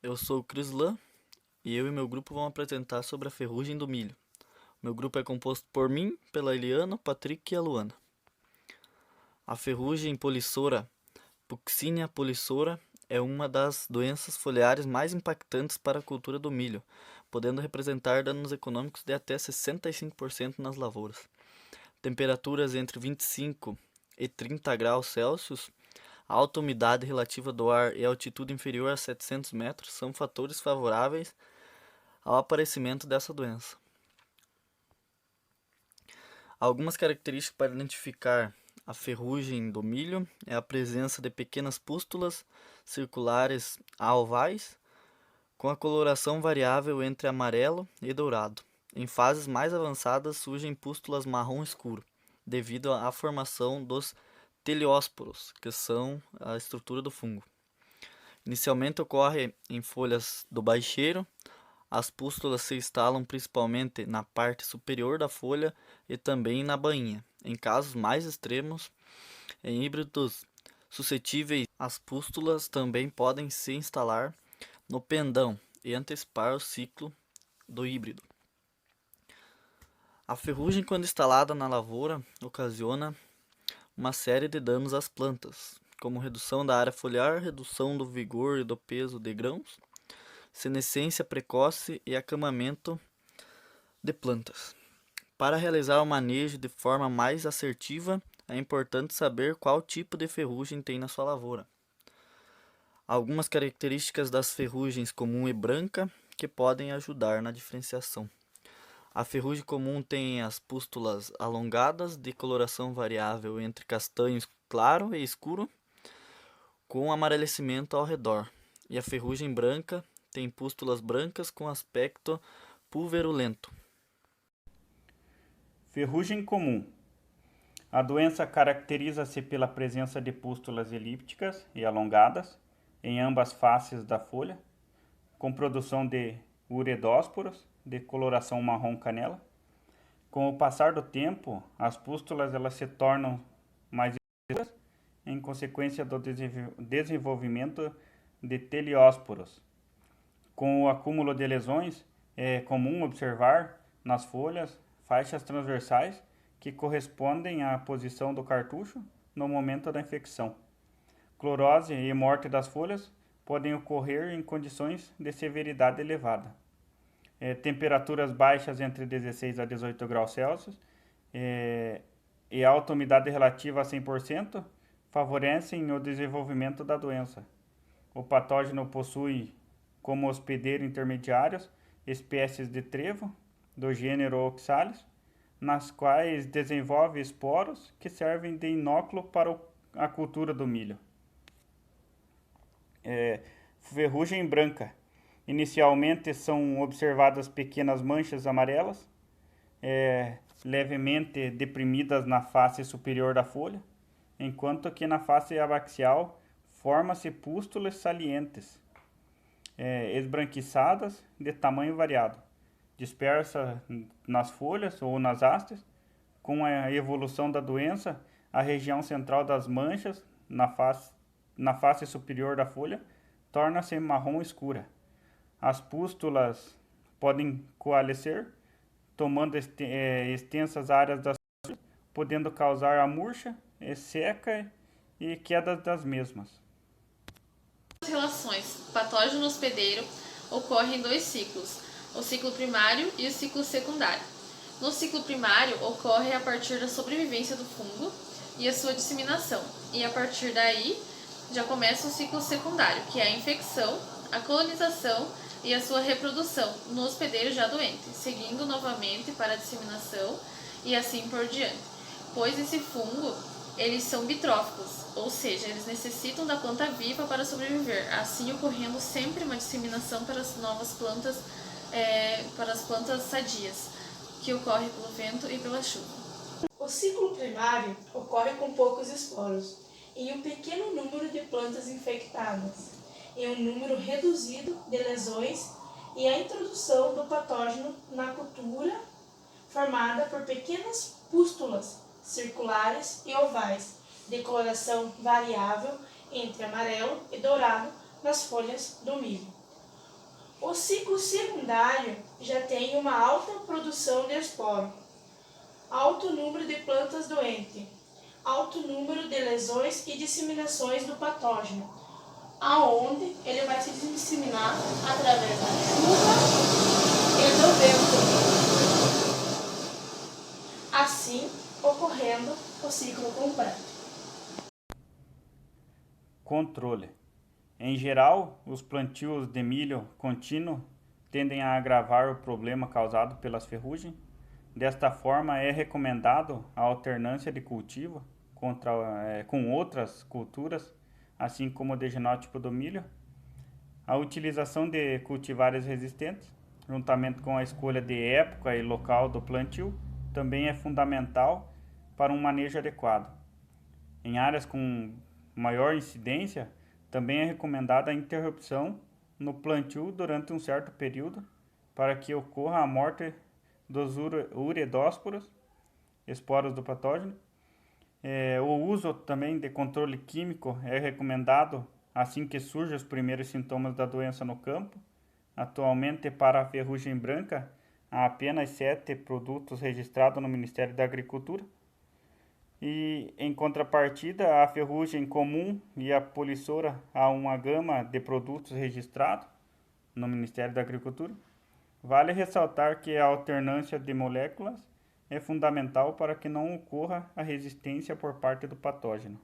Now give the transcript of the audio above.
Eu sou o Crislan e eu e meu grupo vamos apresentar sobre a ferrugem do milho. Meu grupo é composto por mim, pela Eliana, o Patrick e a Luana. A ferrugem polissora, Puccinia polissora, é uma das doenças foliares mais impactantes para a cultura do milho, podendo representar danos econômicos de até 65% nas lavouras. Temperaturas entre 25 e 30 graus Celsius, alta umidade relativa do ar e altitude inferior a 700 metros são fatores favoráveis ao aparecimento dessa doença. Algumas características para identificar a ferrugem do milho é a presença de pequenas pústulas circulares a ovais, com a coloração variável entre amarelo e dourado. Em fases mais avançadas surgem pústulas marrom escuro, devido à formação dos teleósporos, que são a estrutura do fungo. Inicialmente ocorre em folhas do baixeiro. As pústulas se instalam principalmente na parte superior da folha e também na bainha. Em casos mais extremos, em híbridos suscetíveis, as pústulas também podem se instalar no pendão e antecipar o ciclo do híbrido. A ferrugem, quando instalada na lavoura, ocasiona uma série de danos às plantas, como redução da área foliar, redução do vigor e do peso de grãos, senescência precoce e acamamento de plantas. Para realizar o manejo de forma mais assertiva, é importante saber qual tipo de ferrugem tem na sua lavoura. Algumas características das ferrugens comum e branca que podem ajudar na diferenciação. A ferrugem comum tem as pústulas alongadas, de coloração variável entre castanho claro e escuro, com amarelecimento ao redor. E a ferrugem branca tem pústulas brancas com aspecto pulverulento. Ferrugem comum. A doença caracteriza-se pela presença de pústulas elípticas e alongadas em ambas faces da folha, com produção de uredósporos de coloração marrom canela. Com o passar do tempo, as pústulas elas se tornam mais escuras em consequência do desenvolvimento de teleósporos. Com o acúmulo de lesões, é comum observar nas folhas faixas transversais que correspondem à posição do cartucho no momento da infecção. Clorose e morte das folhas podem ocorrer em condições de severidade elevada. Temperaturas baixas entre 16 a 18 graus Celsius e alta umidade relativa a 100% favorecem o desenvolvimento da doença. O patógeno possui como hospedeiro intermediários espécies de trevo do gênero Oxalis, nas quais desenvolve esporos que servem de inóculo para a cultura do milho. Ferrugem branca. Inicialmente são observadas pequenas manchas amarelas, levemente deprimidas na face superior da folha, enquanto que na face abaxial forma-se pústulas salientes, esbranquiçadas de tamanho variado, dispersa nas folhas ou nas hastes. Com a evolução da doença, a região central das manchas na face superior da folha torna-se marrom escura. As pústulas podem coalescer, tomando extensas áreas das folhas, podendo causar a murcha, seca e queda das mesmas. As relações patógeno hospedeiro ocorrem em dois ciclos, o ciclo primário e o ciclo secundário. No ciclo primário ocorre a partir da sobrevivência do fungo e a sua disseminação, e a partir daí já começa o ciclo secundário, que é a infecção, a colonização e a sua reprodução no hospedeiro já doente, seguindo novamente para a disseminação e assim por diante. Pois esse fungo, eles são bitróficos, ou seja, eles necessitam da planta viva para sobreviver, assim ocorrendo sempre uma disseminação para as novas plantas, para as plantas sadias, que ocorre pelo vento e pela chuva. O ciclo primário ocorre com poucos esporos, em um pequeno número de plantas infectadas, em um número reduzido de lesões e a introdução do patógeno na cultura, formada por pequenas pústulas circulares e ovais, de coloração variável entre amarelo e dourado nas folhas do milho. O ciclo secundário já tem uma alta produção de esporo, alto número de plantas doentes, alto número de lesões e disseminações do patógeno, aonde ele vai se disseminar através da chuva e do vento, assim ocorrendo o ciclo completo. Controle. Em geral, os plantios de milho contínuo tendem a agravar o problema causado pelas ferrugens. Desta forma, é recomendado a alternância de cultivo com outras culturas, assim como o de genótipo do milho, a utilização de cultivares resistentes, juntamente com a escolha de época e local do plantio, também é fundamental para um manejo adequado. Em áreas com maior incidência, também é recomendada a interrupção no plantio durante um certo período para que ocorra a morte dos uredósporos, esporos do patógeno. O uso também de controle químico é recomendado assim que surgem os primeiros sintomas da doença no campo. Atualmente, para a ferrugem branca, há apenas 7 produtos registrados no Ministério da Agricultura. E, em contrapartida, a ferrugem comum e a polissora há uma gama de produtos registrados no Ministério da Agricultura. Vale ressaltar que a alternância de moléculas é fundamental para que não ocorra a resistência por parte do patógeno.